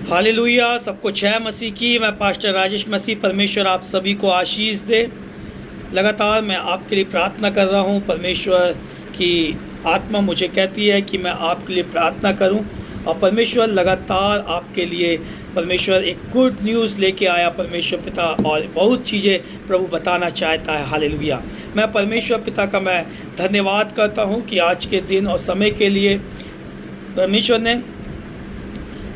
Hallelujah. सबको जय मसीह की। मैं पास्टर राजेश मसीह। परमेश्वर आप सभी को आशीष दे। लगातार मैं आपके लिए प्रार्थना कर रहा हूँ। परमेश्वर की आत्मा मुझे कहती है कि मैं आपके लिए प्रार्थना करूँ, और परमेश्वर लगातार आपके लिए परमेश्वर एक गुड न्यूज़ लेके आया परमेश्वर पिता, और बहुत चीज़ें प्रभु बताना चाहता है। हालेलुया। मैं परमेश्वर पिता का मैं धन्यवाद करता हूँ कि आज के दिन और समय के लिए परमेश्वर ने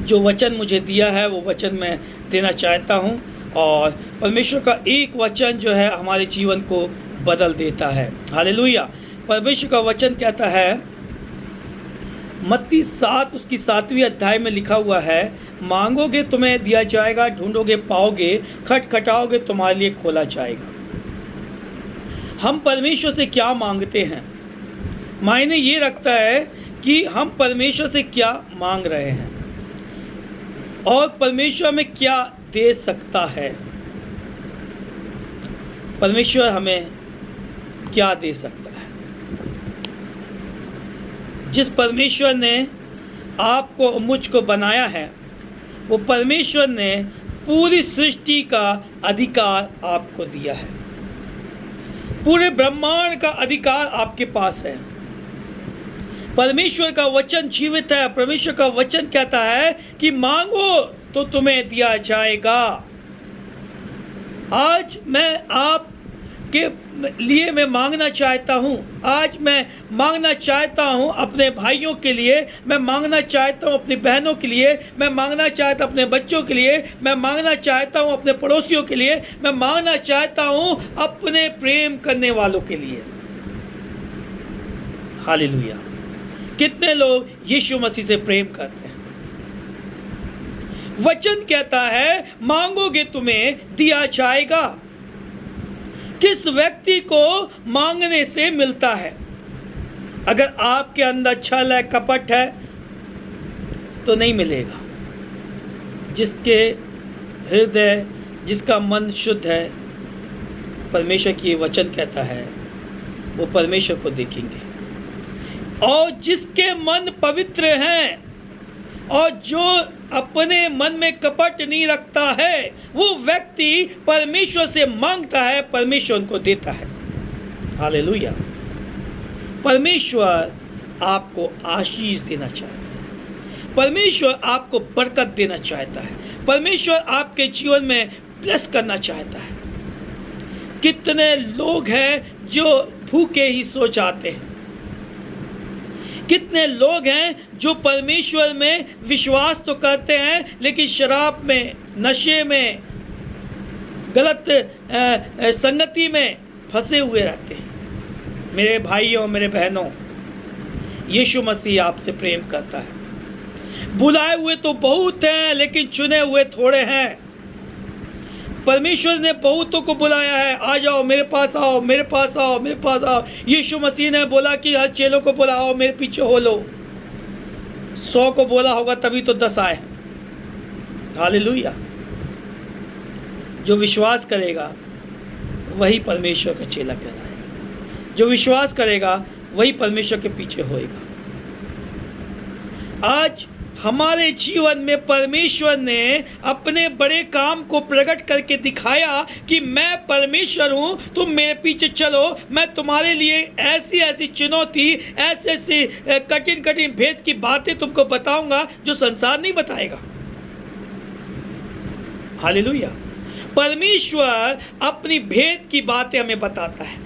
जो वचन मुझे दिया है वो वचन मैं देना चाहता हूँ। और परमेश्वर का एक वचन जो है हमारे जीवन को बदल देता है। हालेलुया। परमेश्वर का वचन कहता है, मत्ती 7 उसकी 7वीं अध्याय में लिखा हुआ है, मांगोगे तुम्हें दिया जाएगा, ढूंढोगे पाओगे, खटखटाओगे तुम्हारे लिए खोला जाएगा। हम परमेश्वर से क्या मांगते हैं मायने ये रखता है कि हम परमेश्वर से क्या मांग रहे हैं और परमेश्वर हमें क्या दे सकता है। परमेश्वर हमें क्या दे सकता है। जिस परमेश्वर ने आपको मुझको बनाया है, वो परमेश्वर ने पूरी सृष्टि का अधिकार आपको दिया है। पूरे ब्रह्मांड का अधिकार आपके पास है। परमेश्वर का वचन जीवित है। परमेश्वर का वचन कहता है कि मांगो तो तुम्हें दिया जाएगा। आज मैं आपके लिए मैं मांगना चाहता हूँ। आज मैं मांगना चाहता हूँ अपने भाइयों के लिए, मैं मांगना चाहता हूँ अपनी बहनों के लिए, मैं मांगना चाहता हूँ अपने बच्चों के लिए, मैं मांगना चाहता हूँ अपने पड़ोसियों के लिए, मैं मांगना चाहता हूँ अपने प्रेम करने वालों के लिए। हालेलुया। कितने लोग यीशु मसीह से प्रेम करते हैं। वचन कहता है मांगोगे तुम्हें दिया जाएगा। किस व्यक्ति को मांगने से मिलता है? अगर आपके अंदर छल है, कपट है, तो नहीं मिलेगा। जिसके हृदय, जिसका मन शुद्ध है, परमेश्वर की वचन कहता है वो परमेश्वर को देखेंगे। और जिसके मन पवित्र हैं और जो अपने मन में कपट नहीं रखता है, वो व्यक्ति परमेश्वर से मांगता है, परमेश्वर उनको देता है। हालेलुया। परमेश्वर आपको आशीष देना चाहता है। परमेश्वर आपको बरकत देना चाहता है। परमेश्वर आपके जीवन में ब्लेस करना चाहता है। कितने लोग हैं जो भूखे ही सो जाते हैं। कितने लोग हैं जो परमेश्वर में विश्वास तो करते हैं लेकिन शराब में, नशे में, गलत संगति में फंसे हुए रहते हैं। मेरे भाइयों, मेरे बहनों, यीशु मसीह आपसे प्रेम करता है। बुलाए हुए तो बहुत हैं लेकिन चुने हुए थोड़े हैं। परमेश्वर ने बहुतों को बुलाया है, आ जाओ मेरे पास आओ, मेरे पास आओ, मेरे पास आओ। यीशु मसीह ने बोला कि हर चेलों को बुलाओ, मेरे पीछे हो लो। 100 को बोला होगा तभी तो 10 आए। हालेलुया। जो विश्वास करेगा वही परमेश्वर का चेला कहलाएगा। जो विश्वास करेगा वही परमेश्वर के पीछे होएगा। आज हमारे जीवन में परमेश्वर ने अपने बड़े काम को प्रकट करके दिखाया कि मैं परमेश्वर हूँ, तुम मेरे पीछे चलो। मैं तुम्हारे लिए ऐसी ऐसी चुनौती, ऐसे ऐसी कठिन कठिन भेद की बातें तुमको बताऊंगा जो संसार नहीं बताएगा। हालेलुया। परमेश्वर अपनी भेद की बातें हमें बताता है।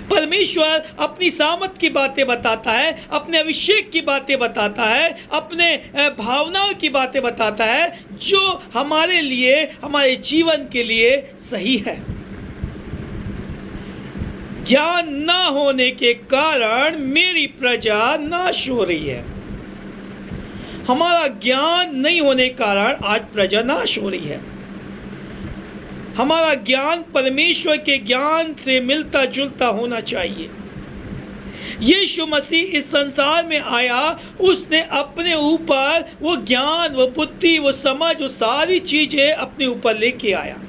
परमेश्वर अपनी सामर्थ की बातें बताता है, अपने अभिषेक की बातें बताता है, अपने भावनाओं की बातें बताता है जो हमारे लिए, हमारे जीवन के लिए सही है। ज्ञान ना होने के कारण मेरी प्रजा नाश हो रही है। हमारा ज्ञान नहीं होने के कारण आज प्रजा नाश हो रही है। हमारा ज्ञान परमेश्वर के ज्ञान से मिलता जुलता होना चाहिए। यीशु मसीह इस संसार में आया, उसने अपने ऊपर वो ज्ञान, वो बुद्धि, वो समझ, वो सारी चीजें अपने ऊपर लेके आया।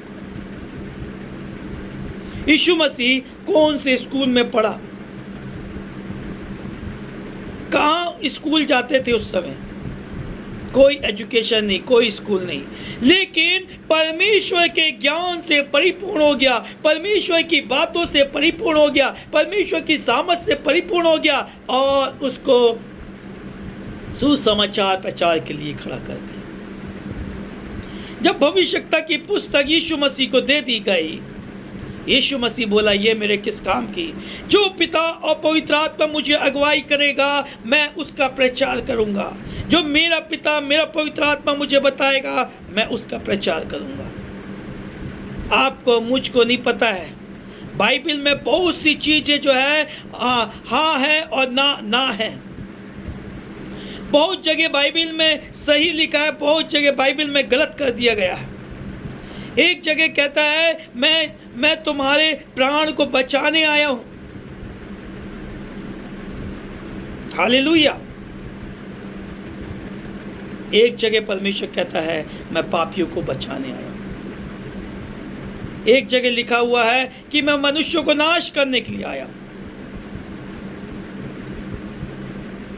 यीशु मसीह कौन से स्कूल में पढ़ा? कहाँ स्कूल जाते थे उस समय? कोई एजुकेशन नहीं, कोई स्कूल नहीं, लेकिन परमेश्वर के ज्ञान से परिपूर्ण हो गया, परमेश्वर की बातों से परिपूर्ण हो गया, परमेश्वर की सामर्थ से परिपूर्ण हो गया और उसको सुसमाचार प्रचार के लिए खड़ा कर दिया। जब भविष्यवक्ता की पुस्तक यीशु मसीह को दे दी गई, यीशु मसीह बोला, ये मेरे किस काम की? जो पिता और पवित्र आत्मा मुझे अगुवाई करेगा मैं उसका प्रचार करूंगा। जो मेरा पिता, मेरा पवित्र आत्मा मुझे बताएगा मैं उसका प्रचार करूंगा। आपको मुझको नहीं पता है, बाइबल में बहुत सी चीजें जो है हाँ है और ना है। बहुत जगह बाइबल में सही लिखा है, बहुत जगह बाइबल में गलत कर दिया गया है। एक जगह कहता है मैं तुम्हारे प्राण को बचाने आया हूं। हालेलुया। एक जगह परमेश्वर कहता है मैं पापियों को बचाने आया हूं। एक जगह लिखा हुआ है कि मैं मनुष्यों को नाश करने के लिए आया हूं।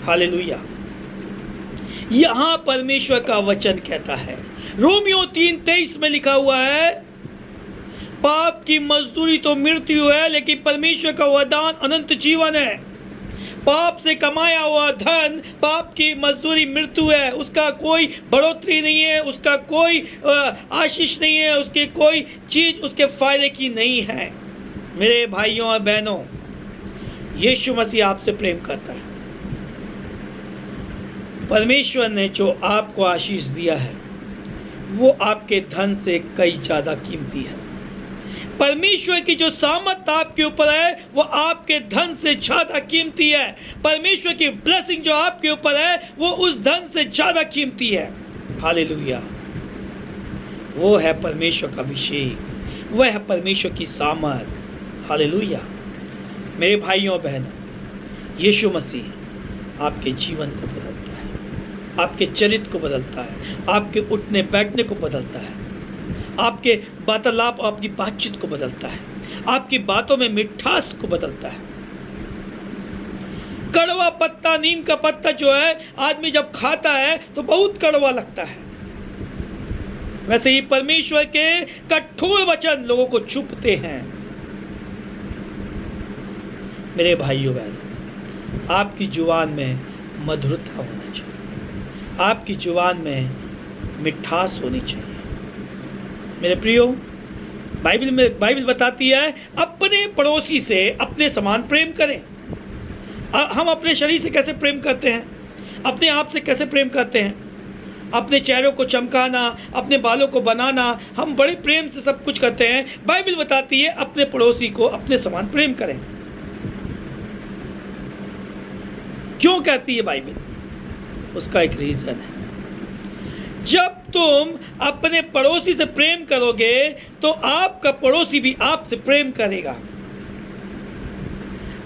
हालेलुया। यहां परमेश्वर का वचन कहता है, रोमियो 3:23 में लिखा हुआ है, पाप की मजदूरी तो मृत्यु है, लेकिन परमेश्वर का वरदान अनंत जीवन है। पाप से कमाया हुआ धन, पाप की मजदूरी मृत्यु है, उसका कोई बढ़ोतरी नहीं है, उसका कोई आशीष नहीं है, उसकी कोई चीज उसके फायदे की नहीं है। मेरे भाइयों और बहनों, यीशु मसीह आपसे प्रेम करता है। परमेश्वर ने जो आपको आशीष दिया है वो आपके धन से कई ज़्यादा कीमती है। परमेश्वर की जो सामर्थ आपके ऊपर है वो आपके धन से ज़्यादा कीमती है। परमेश्वर की ब्लेसिंग जो आपके ऊपर है वो उस धन से ज़्यादा कीमती है। हालेलुया। वो है परमेश्वर का अभिषेक, वह है परमेश्वर की सामर्थ। हालेलुया। मेरे भाइयों बहनों, यीशु मसीह आपके जीवन को बदलता है, आपके चरित्र को बदलता है, आपके उठने बैठने को बदलता है, आपके वार्तालाप और आपकी बातचीत को बदलता है, आपकी बातों में मिठास को बदलता है। कड़वा पत्ता, नीम का पत्ता जो है, आदमी जब खाता है तो बहुत कड़वा लगता है, वैसे ही परमेश्वर के कठोर वचन लोगों को छुपते हैं। मेरे भाइयों बहनों, आपकी जुबान में मधुरता होना चाहिए, आपकी जुबान में मिठास होनी चाहिए। मेरे प्रियो, बाइबल बताती है अपने पड़ोसी से अपने समान प्रेम करें। हम अपने शरीर से कैसे प्रेम करते हैं, अपने आप से कैसे प्रेम करते हैं? अपने चेहरों को चमकाना, अपने बालों को बनाना, हम बड़े प्रेम से सब कुछ करते हैं। बाइबल बताती है अपने पड़ोसी को अपने समान प्रेम करें। क्यों कहती है बाइबल? उसका एक रीजन है। जब तुम अपने पड़ोसी से प्रेम करोगे तो आपका पड़ोसी भी आपसे प्रेम करेगा।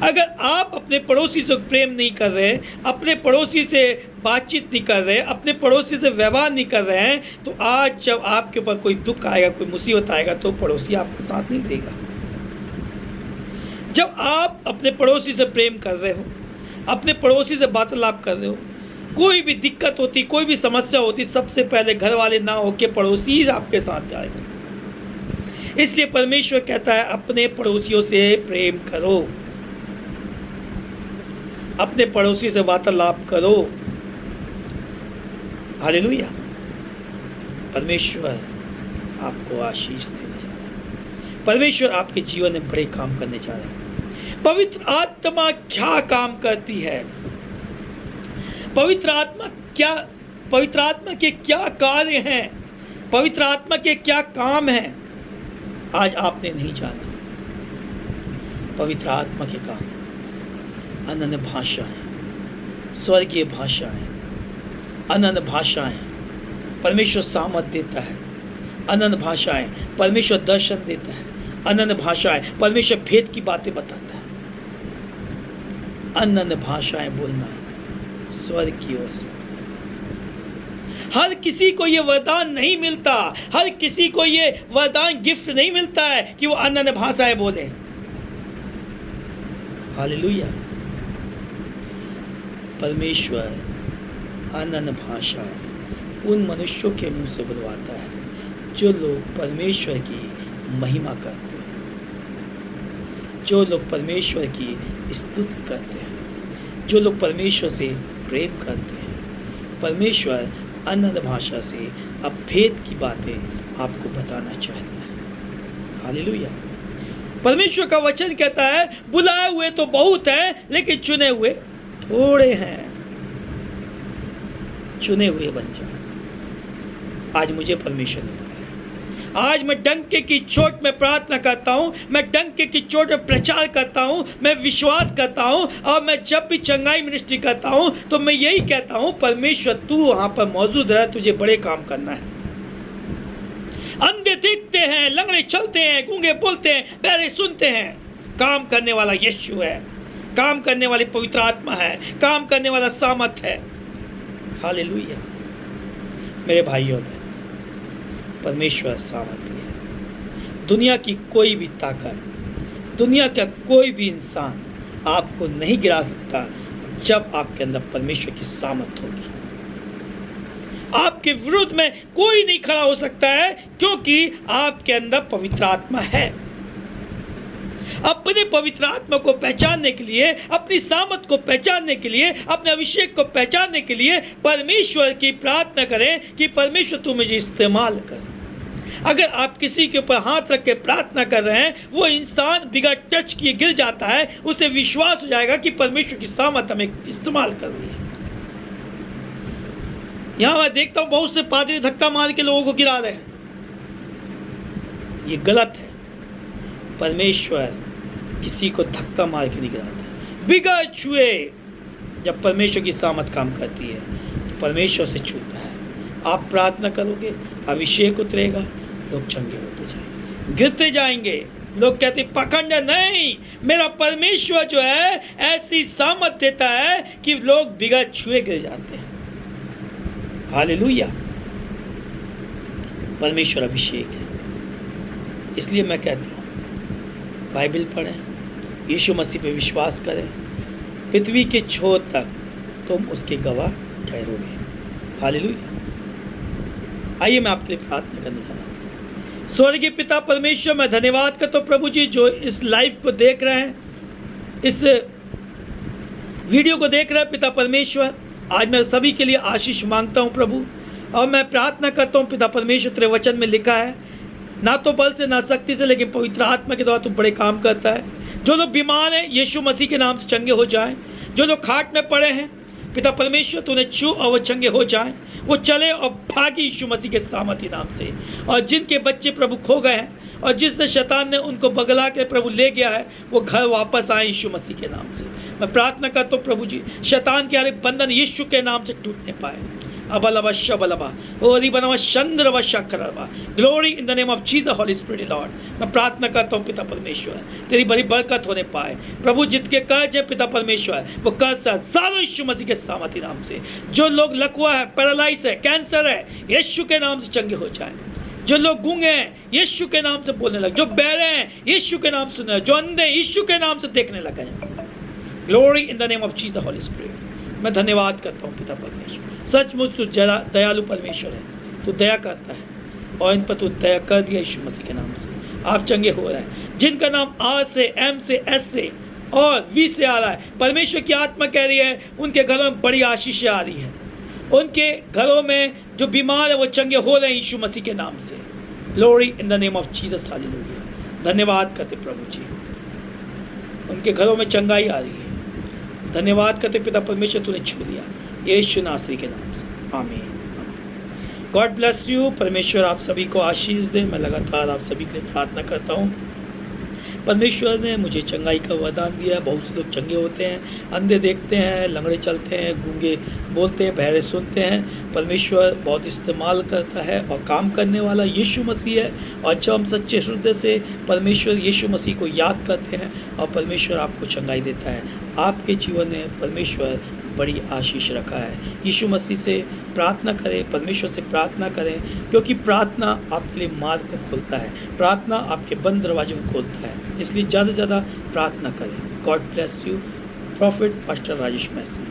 अगर आप अपने पड़ोसी से प्रेम नहीं कर रहे, अपने पड़ोसी से बातचीत नहीं कर रहे, अपने पड़ोसी से व्यवहार नहीं कर रहे हैं, तो आज जब आपके ऊपर कोई दुख आएगा, कोई मुसीबत आएगा, तो पड़ोसी आपका साथ नहीं देगा। जब आप अपने पड़ोसी से प्रेम कर रहे हो, अपने पड़ोसी से वार्तालाप कर रहे हो, कोई भी दिक्कत होती, कोई भी समस्या होती, सबसे पहले घर वाले ना होके पड़ोसी ही आपके साथ जाएगा। इसलिए परमेश्वर कहता है अपने पड़ोसियों से प्रेम करो, अपने पड़ोसी से वार्तालाप करो। हालेलुया। परमेश्वर आपको आशीष देने जा रहा है। परमेश्वर आपके जीवन में बड़े काम करने जा रहा है। पवित्र आत्मा क्या काम करती है? पवित्र आत्मा के क्या कार्य हैं? पवित्र आत्मा के क्या काम हैं? आज आपने नहीं जाना। पवित्र आत्मा के काम अनन्य भाषाएं, स्वर्गीय भाषाएं, अनन्य भाषाएं परमेश्वर सामर्थ देता है। अनन्य भाषाएं परमेश्वर दर्शन देता है। अनन्य भाषाएं परमेश्वर भेद की बातें बताता है। अनन्य भाषाएं बोलना स्वर्ग की ओर से। हर किसी को ये वरदान नहीं मिलता, हर किसी को ये वरदान गिफ्ट नहीं मिलता है कि वो अनन्य भाषाएं बोले। हालेलुया। परमेश्वर अनन्य भाषाएं उन मनुष्यों के मुंह से बुलवाता है जो लोग परमेश्वर की महिमा करते हैं, जो लोग परमेश्वर की स्तुति करते हैं, जो लोग परमेश्वर से प्रेम करते हैं। परमेश्वर अन्य भाषा से अभेद की बातें आपको बताना चाहता है। हालेलुया। परमेश्वर का वचन कहता है बुलाए हुए तो बहुत हैं लेकिन चुने हुए थोड़े हैं। चुने हुए बन जाओ। आज मुझे परमेश्वर ने बुलाया। आज मैं डंके की चोट में प्रार्थना करता हूँ, मैं डंके की चोट में प्रचार करता हूँ, मैं विश्वास करता हूँ, और मैं जब भी चंगाई मिनिस्ट्री करता हूँ तो मैं यही कहता हूँ परमेश्वर तू वहाँ पर मौजूद रह, तुझे बड़े काम करना है। अंधे देखते हैं, लंगड़े चलते हैं, गूंगे बोलते हैं, बहरे सुनते हैं। काम करने वाला यीशु है, काम करने वाली पवित्र आत्मा है, काम करने वाला सामर्थ है। हालेलुया। मेरे भाइयों बहन, परमेश्वर सामर्थ्य है। दुनिया की कोई भी ताकत, दुनिया का कोई भी इंसान आपको नहीं गिरा सकता जब आपके अंदर परमेश्वर की सामर्थ्य होगी। आपके विरुद्ध में कोई नहीं खड़ा हो सकता है क्योंकि आपके अंदर पवित्र आत्मा है। अपने पवित्र आत्मा को पहचानने के लिए, अपनी सामर्थ को पहचानने के लिए, अपने अभिषेक को पहचानने के लिए परमेश्वर की प्रार्थना करें कि परमेश्वर तू मुझे इस्तेमाल कर। अगर आप किसी के ऊपर हाथ रख के प्रार्थना कर रहे हैं, वो इंसान बिना टच किए गिर जाता है, उसे विश्वास हो जाएगा कि परमेश्वर की सामर्थ हमें इस्तेमाल कर रही है। यहां मैं देखता हूं बहुत से पादरी धक्का मार के लोगों को गिरा रहे हैं। ये गलत है। परमेश्वर किसी को धक्का मार के नहीं गिराता। बिगड़ छुए जब परमेश्वर की सामर्थ काम करती है तो परमेश्वर से छूता है। आप प्रार्थना करोगे, अभिषेक उतरेगा, लोग चंगे होते जाएंगे, गिरते जाएंगे। लोग कहते पखंड नहीं, मेरा परमेश्वर जो है ऐसी सामर्थ देता है कि लोग बिगड़ छुए गिर जाते हैं। हालेलुया। परमेश्वर अभिषेक है। इसलिए मैं कहता हूँ बाइबल पढ़ें, यीशु मसीह पे विश्वास करें, पृथ्वी के छोर तक तुम उसके गवाह ठहरोगे। हालेलुया। आइए मैं आपके लिए प्रार्थना करने जा रहा हूँ। स्वर्गीय पिता परमेश्वर, मैं धन्यवाद करता हूँ प्रभु जी जो इस लाइव को देख रहे हैं, इस वीडियो को देख रहे हैं। पिता परमेश्वर, आज मैं सभी के लिए आशीष मांगता हूँ प्रभु, और मैं प्रार्थना करता हूँ पिता परमेश्वर, तेरे वचन में लिखा है ना तो बल से ना शक्ति से लेकिन पवित्र आत्मा के द्वारा तू बड़े काम करता है। जो लोग बीमार हैं यीशु मसीह के नाम से चंगे हो जाएं, जो लोग खाट में पड़े हैं पिता परमेश्वर तूने छू और वो चंगे हो जाएं, वो चले और भागे यीशु मसीह के सामर्थी नाम से। और जिनके बच्चे प्रभु खो गए हैं और जिसने शैतान ने उनको बगला के प्रभु ले गया है, वो घर वापस आए यीशु मसीह के नाम से। मैं प्रार्थना करता हूँ प्रभु जी शैतान के हर बंधन यीशु के नाम से टूटने पाए। अबलबा शबलबा ओरी बनवा चंद्रवा शक्रबा, glory in the name of Jesus holy spirit lord. मैं प्रार्थना करता हूँ पिता परमेश्वर तेरी बड़ी बरकत होने पाए प्रभु। जितके कर्ज है पिता परमेश्वर वो कर्ज सारो यीशु मसीह के सामर्थी नाम से। जो लोग लकवा है, पैरालाइज है, कैंसर है, यीशु के नाम से चंगे हो जाए। जो लोग गूंगे हैं यीशु के नाम से बोलने लगे, जो बहरे हैं यीशु के नाम सुने, जो अंधे यीशु के नाम से देखने लगे हैं। Glory in the name of Jesus holy spirit. मैं धन्यवाद करता हूँ पिता परमेश्वर, सचमुच तू दयालु परमेश्वर है, तू दया करता है और इन पर तू दया कर दिया यीशु मसीह के नाम से। आप चंगे हो रहे हैं जिनका नाम आर से, एम से, एस से और वी से आ रहा है। परमेश्वर की आत्मा कह रही है उनके घरों में बड़ी आशीषें आ रही हैं। उनके घरों में जो बीमार है वो चंगे हो रहे हैं यीशु मसीह के नाम से। Glory in the name of Jesus hallelujah. धन्यवाद करते प्रभु जी, उनके घरों में चंगाई आ रही है। धन्यवाद करते पिता परमेश्वर तूने छू लिया यीशु नासरी के नाम से। आमीन। God bless you. परमेश्वर आप सभी को आशीष दे। मैं लगातार आप सभी के लिए प्रार्थना करता हूँ। परमेश्वर ने मुझे चंगाई का वरदान दिया है। बहुत से लोग चंगे होते हैं, अंधे देखते हैं, लंगड़े चलते हैं, गूंगे बोलते हैं, बहरे सुनते हैं। परमेश्वर बहुत इस्तेमाल करता है और काम करने वाला यीशु मसीह है। और जब हम सच्चे हृदय से परमेश्वर यीशु मसीह को याद करते हैं और परमेश्वर आपको चंगाई देता है। आपके जीवन में परमेश्वर बड़ी आशीष रखा है। यीशु मसीह से प्रार्थना करें, परमेश्वर से प्रार्थना करें, क्योंकि प्रार्थना आपके लिए मार्ग को खोलता है, प्रार्थना आपके बंद दरवाजों को खोलता है। इसलिए ज़्यादा से ज़्यादा प्रार्थना करें। God bless you. Prophet pastor Rajesh Massey.